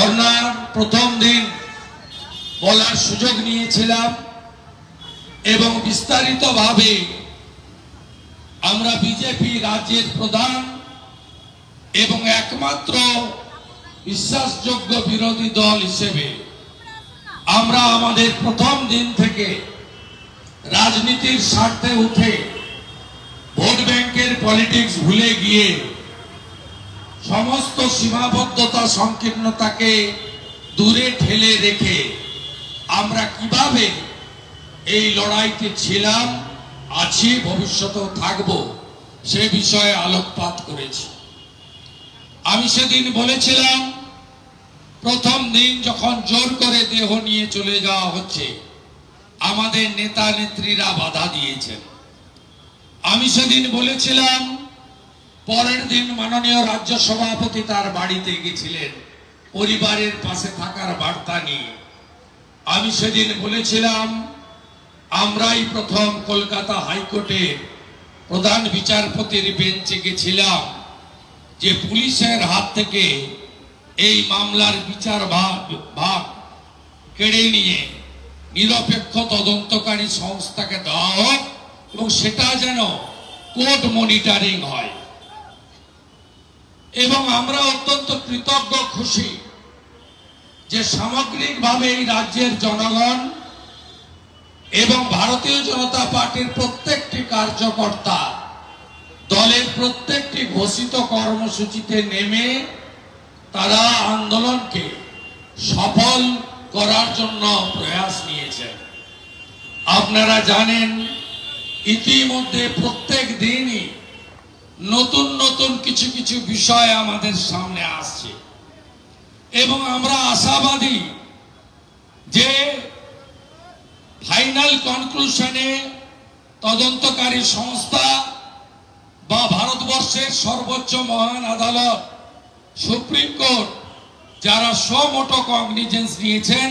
ধর্নার প্রথম দিন বলার সুযোগ নিয়েছিলাম এবং বিস্তারিতভাবে আমরা বিজেপি রাজ্যের প্রধান এবং একমাত্র বিশ্বাসযোগ্য বিরোধী দল হিসেবে আমরা আমাদের প্রথম দিন থেকে রাজনীতির স্বার্থে উঠে ভোট ব্যাংকের পলিটিক্স ভুলে গিয়ে সমস্ত সীমাবদ্ধতা সংকীর্ণতাকে দূরে ঠেলে রেখে আমরা কিভাবে এই লড়াইতে ছিলাম, আছি, ভবিষ্যতেও থাকব সে বিষয়ে আলোকপাত করেছি। আমি সেদিন বলেছিলাম প্রথম দিন যখন জোর করে দেহ নিয়ে চলে যাওয়া হচ্ছে আমাদের নেতা নেত্রীরা বাধা দিয়েছেন। আমি সেদিন বলেছিলাম পরের দিন মাননীয় রাজ্য সভাপতি তার বাড়িতে গেছিলেন পরিবারের পাশে থাকার বার্তা নিয়ে। আমি সেদিন বলেছিলাম আমরাই প্রথম কলকাতা হাইকোর্টের প্রধান বিচারপতির বেঞ্চে গেছিলাম যে পুলিশের হাত থেকে এই মামলার বিচার ভাগ কেড়ে নিয়ে নিরপেক্ষ তদন্তকারী সংস্থাকে দেওয়া হোক এবং সেটা যেন কোর্ট মনিটরিং হয়। এবং আমরা অত্যন্ত কৃতজ্ঞ, খুশি যে সামগ্রিকভাবে এই রাজ্যের জনগণ এবং ভারতীয় জনতা পার্টির প্রত্যেকটি কার্যকর্তা দলের প্রত্যেকটি ঘোষিত কর্মসূচিতে নেমে তারা আন্দোলনকে সফল করার জন্য প্রয়াস নিয়েছেন। আপনারা জানেন ইতিমধ্যে প্রত্যেক দিনই নতুন নতুন কিছু কিছু বিষয় আমাদের সামনে আসছে এবং আমরা আশাবাদী যে ফাইনাল কনক্লুশনে তদন্তকারী সংস্থা বা ভারতবর্ষের সর্বোচ্চ মহান আদালত সুপ্রিম কোর্ট যারা সমোটো কগনিজেন্স নিয়েছেন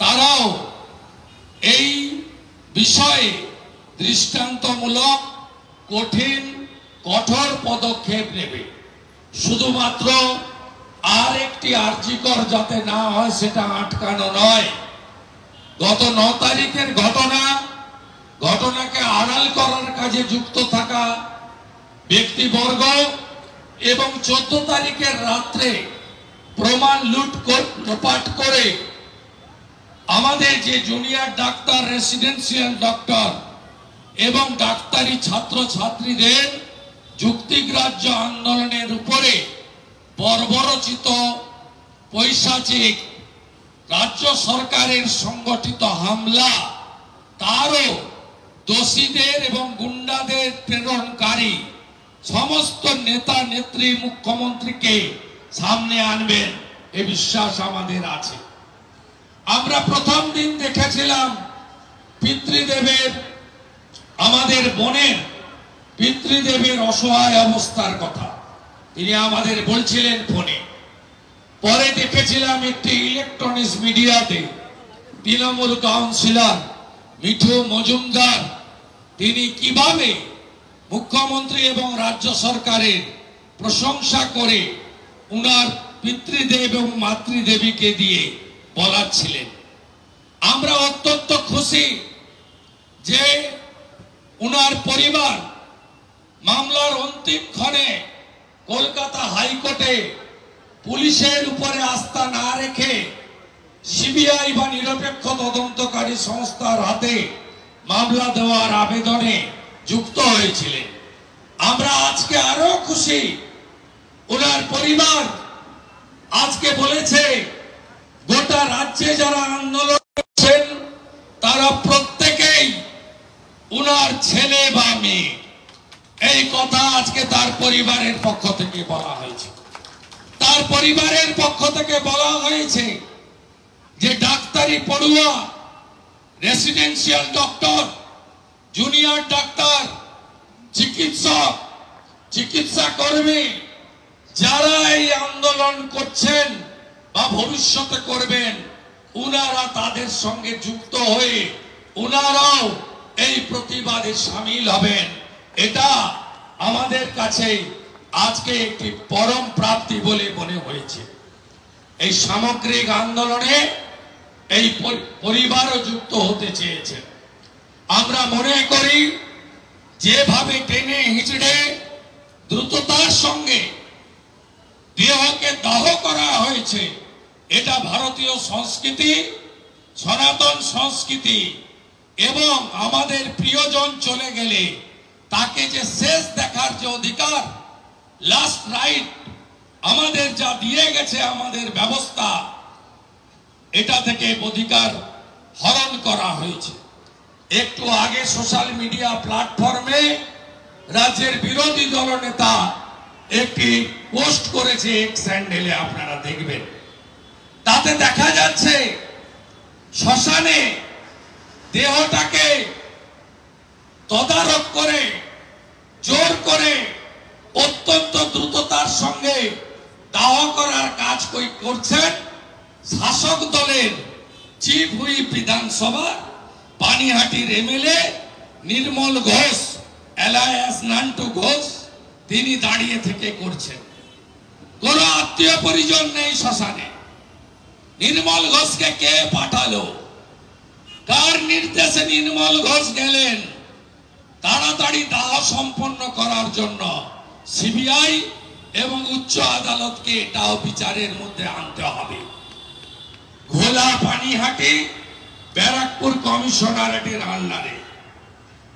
তারাও এই বিষয়ে দৃষ্টান্তমূলক কঠিন কঠোর পদক্ষেপ নেবে। শুধুমাত্র আর একটি আরজিকর যাতে না হয় সেটা আটকানো নয়, গত 9 তারিখের ঘটনাকে আড়াল করার কাজে যুক্ত থাকা ব্যক্তিবর্গ এবং 14 তারিখের রাত্রে প্রমাণ লুটপাট করে আমাদের যে জুনিয়র ডাক্তার, রেসিডেন্সিয়াল ডক্টর এবং ডাক্তারি ছাত্র ছাত্রীদের যুক্তিগ্রাহ্য আন্দোলনের উপরে বর্বরচিত পৈশাচিক রাজ্য সরকারের সংগঠিত হামলা, তারও দোষীদের এবং গুন্ডাদের প্রেরণকারী সমস্ত নেতা নেত্রী মুখ্যমন্ত্রীকে সামনে আনবেন এ বিশ্বাস আমাদের আছে। আমরা প্রথম দিন দেখেছিলাম পিতৃদেবের, আমাদের বোনের পিতৃদেবের অসহায় অবস্থার কথা তিনি আমাদের বলছিলেন ফোনে। পরে দেখেছিলাম একটি ইলেকট্রনিক্স মিডিয়াতে তৃণমূল কাউন্সিলর মিঠু মজুমদার তিনি কিভাবে মুখ্যমন্ত্রী এবং রাজ্য সরকারের প্রশংসা করে উনার পিতৃদেব এবং মাতৃদেবীকে দিয়ে বলাচ্ছিলেন। আমরা অত্যন্ত খুশি যে উনার পরিবার মামলার অন্তিম ক্ষণে কলকাতা হাইকোর্টে পুলিশের উপরে আস্থা না রেখে সিবিআই বা নিরপেক্ষ তদন্তকারী সংস্থার হাতে মামলা দেওয়ার আবেদনে যুক্ত হয়েছিলেন। আমরা আজকে আরো খুশি, ওনার পরিবার আজকে বলেছে গোটা রাজ্যে যারা আন্দোলন করছেন তারা প্রত্যেকেই উনার ছেলে বা মেয়ে। এই কথা আজকে তার পরিবারের পক্ষ থেকে বলা হয়েছে। তার পরিবারের পক্ষ থেকে বলা হয়েছে যে ডাক্তারি পড়ুয়া, রেসিডেন্সিয়াল ডক্টর, জুনিয়র ডাক্তার, চিকিৎসক, চিকিৎসা কর্মী যারা এই আন্দোলন করছেন বা ভবিষ্যতে করবেন উনারা তাদের সঙ্গে যুক্ত হয়ে উনারাও এই প্রতিবাদে সামিল হবেন। এটা আমাদের কাছে আজকে একটি পরম প্রাপ্তি বলে মনে হয়েছে। এই সামগ্রিক আন্দোলনে এই পরিবারও যুক্ত হতে চেয়েছে। আমরা মনে করি যেভাবে টেনে হিঁচড়ে দ্রুততার সঙ্গে দেহকে দাহ করা হয়েছে, এটা ভারতীয় সংস্কৃতি, সনাতন সংস্কৃতি, এবং আমাদের প্রিয়জন চলে গেলে তাকে যে শেষ দেখার যে অধিকার, লাস্ট রাইট আমাদের যা দিয়ে গেছে আমাদের ব্যবস্থা, এটা থেকে অধিকার হরণ করা হয়েছে। একটু আগে সোশ্যাল মিডিয়া প্ল্যাটফর্মে রাজ্যের বিরোধী দলনেতা একটি পোস্ট করেছে এক্স হ্যান্ডেলে, আপনারা দেখবেন। তাতে দেখা যাচ্ছে শ্মশানে দেহটাকে তদারক করে জোর করে অত্যন্ত দ্রুততার সঙ্গে দাহ করার কাজ করছেন শাসক দলের চিফ হুইপ বিধানসভা পানিহাটির এমএলএ নির্মল ঘোষ, এলায়াস নান্টু ঘোষ, তিনি দাঁড়িয়ে থেকে করছেন। কোন আত্মীয় পরিজন নেই শ্মশানে। নির্মল ঘোষকে কে পাঠালো? কার নির্দেশে নির্মল ঘোষ গেলেন? তাড়াতাড়ি দাহ সম্পন্ন করার জন্য সিবিআই এবং উচ্চ আদালতকে এটাও বিচারের মধ্যে আনতে হবে। ঘোলা পানিহাটি ব্যারাকপুর কমিশনারেটের আন্ডারে,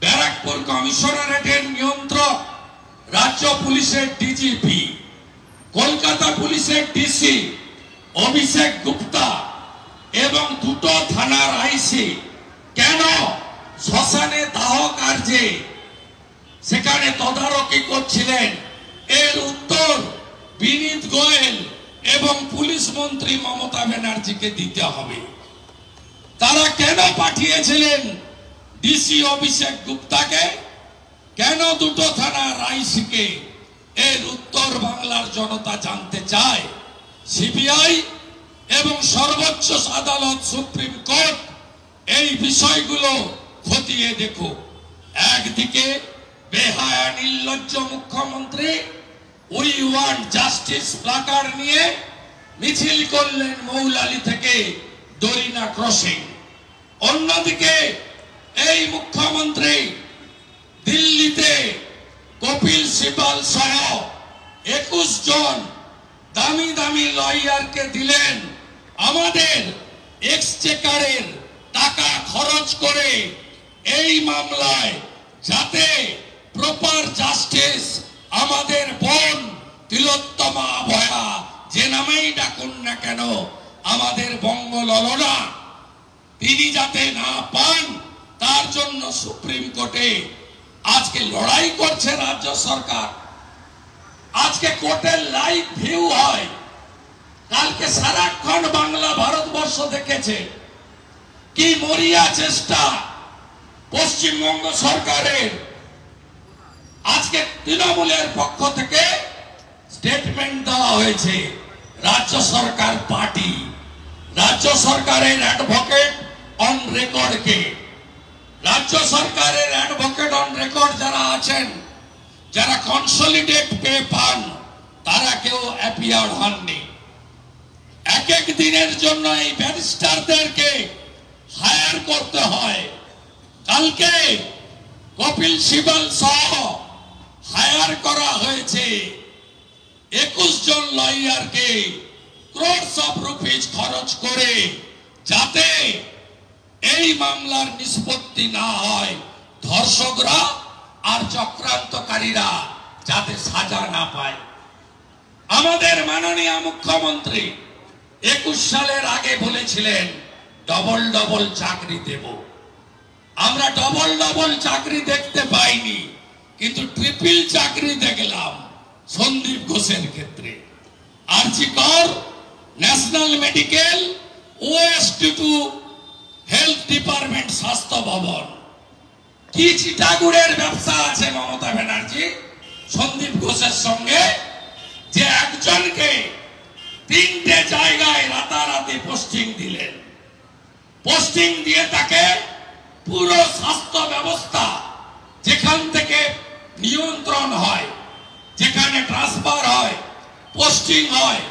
ব্যারাকপুর কমিশনারেটের নিয়ন্ত্রক রাজ্য পুলিশের ডিজিপি, কলকাতা পুলিশের ডিসি অভিষেক গুপ্তা এবং দুটো থানার আইসি কেন শ্মশানে দাহ কার্যে সেখানে তদারকি করছিলেন? এর উত্তর বিনীত গোয়েল এবং পুলিশ মন্ত্রী মমতা ব্যানার্জিকে দিতে হবে। তারা কেন পাঠিয়েছিলেন ডিসি অভিষেক গুপ্তাকে, কেন দুটো থানার আইসিকে? এর উত্তর বাংলার জনতা জানতে চায়। সিবিআই এবং সর্বোচ্চ আদালত সুপ্রিম কোর্ট এই বিষয়গুলো খতিয়ে দেখো। একদিকে বেহায়া নির্লজ্জ মুখ্যমন্ত্রী উই ওয়ান্ট জাস্টিস প্লাকার্ড নিয়ে মিছিল করলেন মৌলালি থেকে দরিনা ক্রসিং। অন্যদিকে এই মুখ্যমন্ত্রী দিল্লিতে কপিল সিবাল সহ 21 জন দামি দামি লয়ারকে দিলেন আমাদের এক্সচেকারের টাকা খরচ করে এই মামলায়, যাতে প্রপার জাস্টিস আমাদের বোন তিলোত্তমা ভয়া যে নামেই ডাকুন না কেন, আমাদের বঙ্গললনা, তিনি যাতে না পান তার জন্য সুপ্রিম কোর্টে আজকে লড়াই করছে রাজ্য সরকার। আজকে কোর্টের লাইভ ভিউ হয়। কালকে সারাক্ষণ বাংলা ভারতবর্ষ দেখেছে কি মরিয়া চেষ্টা পশ্চিমবঙ্গ সরকারের। আজকে তৃণমূলের পক্ষ থেকে স্টেটমেন্ট দেওয়া হয়েছে রাজ্য সরকার পার্টি, রাজ্য সরকারের অ্যাডভোকেট অন রেকর্ড কে, রাজ্য সরকারের অ্যাডভোকেট অন রেকর্ড যারা আছেন, যারা কনসলিডেট পে পান, তারা কেউ অ্যাপিয়ার হননি। এক এক দিনের জন্য এই ব্যারিস্টারদেরকে হায়ার করতে হয়। কালকে কপিল সিবাল সহ হায়ার করা হয়েছে 21 জন লয়ারকে ক্রোডস অফ রুপিজ খরচ করে, যাতে এই মামলার নিষ্পত্তি না হয়, ধর্ষকরা আর চক্রান্তকারীরা যাতে সাজা না পায়। আমাদের মাননীয় মুখ্যমন্ত্রী 21 সালের আগে বলেছিলেন ডবল ডবল চাকরি দেব। আমরা ডবল ডবল চাকরি দেখতে পাইনি, কিন্তু ট্রিপল চাকরি দেখলাম সন্দীপ ঘোষের ক্ষেত্রে। আরজি কর, national medical, OS2 health department, স্বাস্থ্য ভবন। কি চিটাগুড়ের ব্যবসা আছে মমতা ব্যানার্জি সন্দীপ ঘোষের সঙ্গে, যে একজনকে 3টে জায়গায় রাতারাতি পোস্টিং দিলেন। পোস্টিং দিয়ে তাকে পুরো স্বাস্থ্য ব্যবস্থা যেখান থেকে নিয়ন্ত্রণ হয়, যেখানে ট্রান্সফার হয়, পোস্টিং হয়,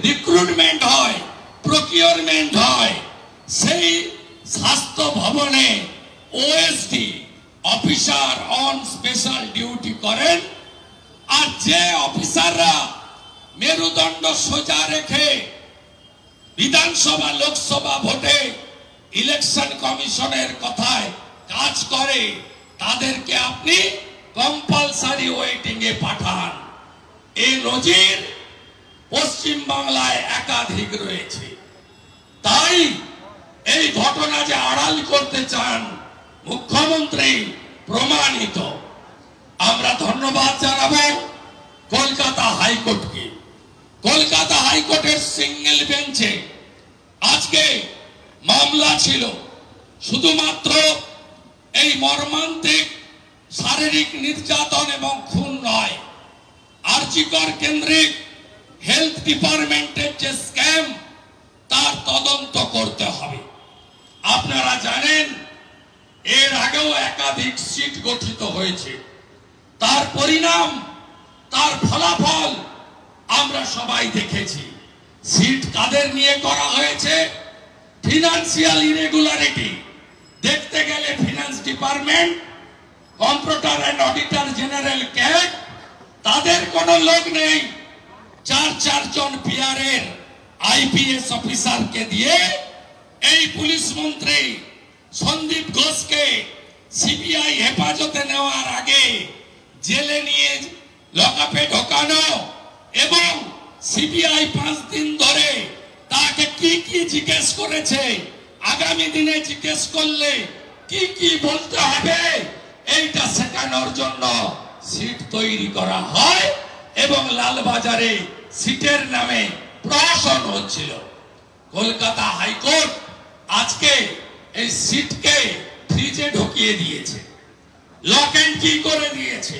রিক্রুটমেন্ট হয়, প্রকিউরমেন্ট হয়, সেই স্বাস্থ্য ভবনে OSD officer on special duty করেন। আর যে অফিসাররা মেরুদণ্ড সোজা রেখে বিধানসভা লোকসভা ভোটে ইলেকশন কমিশনের কথায় কাজ করে, তাদেরকে আপনি কম্পালসারি ওয়েটিং এ পাঠান। এই নজির পশ্চিম বাংলায় একাধিক রয়েছে। তাই এই ঘটনা যে আড়াল করতে চান মুখ্যমন্ত্রী প্রমাণিত। আমরা ধন্যবাদ জানাবো কলকাতা হাইকোর্টকে। কলকাতা হাইকোর্টের সিঙ্গেল বেঞ্চে আজকে মামলা ছিল শুধুমাত্র এই মর্মান্তিক শারীরিক নির্যাতন এবং খুন নয়, আরজিকর কেন্দ্রিক হেলথ ডিপার্টমেন্টের যে স্ক্যাম তার তদন্ত করতে হবে। আপনারা জানেন এর আগেও একাধিক সিট গঠিত হয়েছে, তার পরিণাম তার ফলাফল আমরা সবাই দেখেছি। সিট কাদের নিয়ে করা হয়েছে? ফিনান্সিয়াল ইরেগুলারিটি দেখতে গেলে finance department, comptroller and auditor general ক্যাট, তাদের কোনো লোক নেই। চার জন পিআরের আইপিএস অফিসারকে দিয়ে এই পুলিশ মন্ত্রী সন্দীপ ঘোষকে সিবিআই হেফাজতে নেওয়ার আগে জেলে নিয়ে লকআপে ঢোকানো এবং সিবিআই 5 দিন ধরে তাকে কি কি জিজ্ঞেস করেছে, আগামী দিনে জিজ্ঞেস করলে কি কি বলতে হবে, এইটা শেখানোর জন্য সিট তৈরি করা হয় এবং লালবাজারে সিটের নামে প্রহসন হচ্ছিল। কলকাতা হাইকোর্ট আজকে এই সিটকে ফ্রিজে ঢুকিয়ে দিয়েছে, লক এন্ড কি করে দিয়েছে,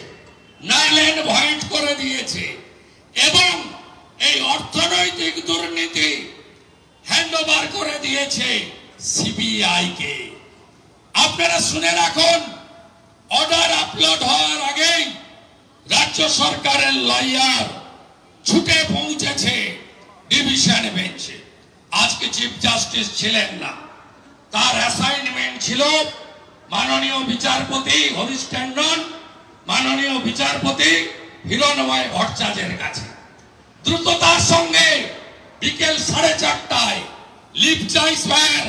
নাল এন্ড ভয়েড করে দিয়েছে এবং এই অর্থনৈতিক দুর্নীতি হ্যান্ডওভার করে দিয়েছে সিবিআই কে। আপনারা শুনে রাখুন, অর্ডার আপলোড হওয়ার আগেই রাজ্য সরকারের লয়ার ছুটে পৌঁছেছে ডিভিশন বেঞ্চে। আজকে চিফ জাস্টিস ছিলেন না, তার অ্যাসাইনমেন্ট ছিল মাননীয় বিচারপতি হরিশ ট্যান্ডন, মাননীয় বিচারপতি হিরণময় ভট্টাচার্যের কাছে। দ্রুততার সঙ্গে বিকেল 4:30টায় লিভ চাই স্যার,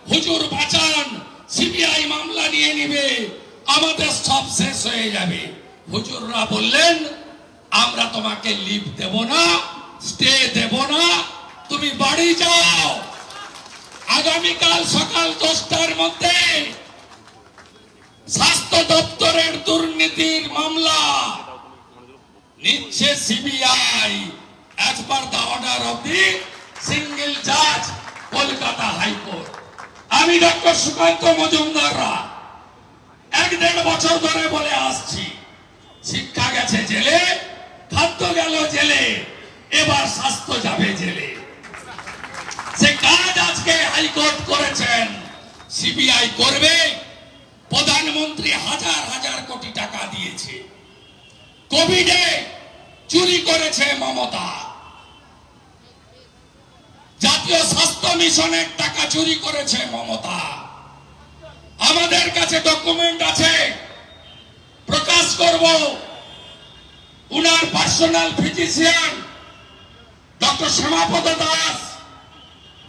হুজুর বাঁচান, সিবিআই মামলা নিয়ে নিবে, আমাদের সব শেষ হয়ে যাবে। হুজুররা বললেন আমরা তোমাকে লিভ দেব না, স্টে দেব না, তুমি বাড়ি যাও। আগামীকাল সকাল 10টার মধ্যে স্বাস্থ্য দপ্তরের দুর্নীতির মামলা নিচ্ছে CBI as per the order of the single judge Kolkata high court. আমি ডক্টর সুকান্ত মজুমদাররা 1-1.5 বছর ধরে বলে আসছি, শিক্ষা গেছে জেলে, খাদ্য গেল জেলে, এবার স্বাস্থ্য যাবে জেলে। সে কাজ আজকে হাইকোর্ট করেছেন, সিবিআই করবে। প্রধানমন্ত্রী হাজার হাজার কোটি টাকা দিয়েছে, কোভিডে চুরি করেছে মমতা, জাতীয় স্বাস্থ্য মিশনের টাকা চুরি করেছে মমতা। আমাদের কাছে ডকুমেন্ট আছে, প্রকাশ করব। উনার personal physician doctor Shyamapada Das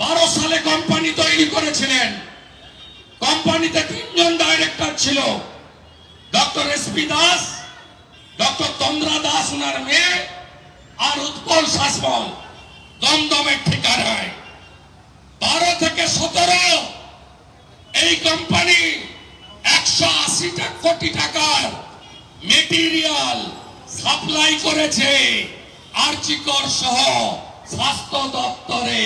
12 সালে কোম্পানি তৈরি করেছিলেন। কোম্পানিতে 3 জন ডাইরেক্টর ছিল, ডক্টর এসপি দাস, ডক্টর তন্দ্রা দাস উনার মেয়ে, আর উৎপল শাসমল দমদমের ঠিকানায়। 12 থেকে 17 এই কোম্পানি 180 কোটি টাকার মেটেরিয়াল সাপ্লাই করেছে আরজিকর সহ স্বাস্থ্য দপ্তরে।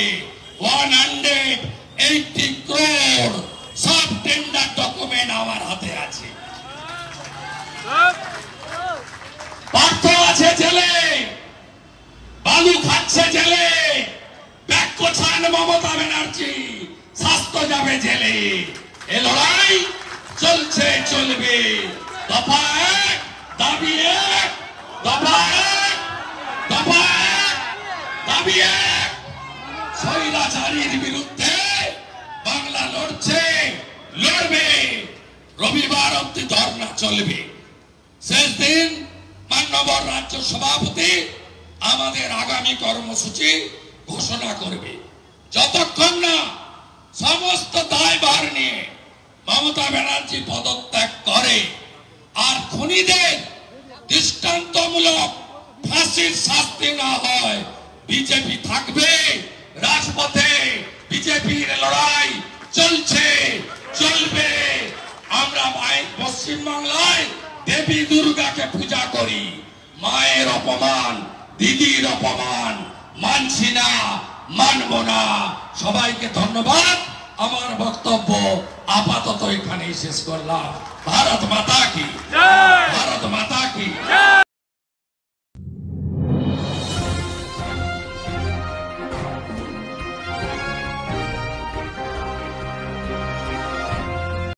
180 crore সব টেন্ডার ডকুমেন্ট আমার হাতে আছে। পার্থ আছে জেলে, বালু খাচ্ছে জেলে, ব্যাগ কোছান মমতা ব্যানার্জি, স্বাস্থ্য যাবে জেলে। এ লড়াই চলছে চলবে। দফা 1, দাবি 1, দফা 1, দফা 1, দাবি 1। স্বৈরাচারীর বিরুদ্ধে বাংলা লড়ছে, লড়বে। রবিবার অব্দি ধর্ণা চলবে। শেষ দিন মাননীয় রাজ্য সভাপতি আমাদের আগামী কর্মসূচি ঘোষণা করবে। যতক্ষণ না সমস্ত দায়ভার নিয়ে মমতা ব্যানার্জি পদত্যাগ করে আর খুনিদের দৃষ্টান্তমূলক ফাঁসির শাস্তি না হয়, বিজেপি থাকবে রাজপথে। বিজেপির লড়াই চলছে, চলবে। আমরা মায়ের পশ্চিমবাংলায় দেবী দুর্গাকে পূজা করি। মায়ের অপমান, দিদির অপমান মানছি না, মানব না। সবাইকে ধন্যবাদ। আমার বক্তব্য আপাতত এখানেই শেষ করলাম। ভারত মাতা কি, ভারত মাতা।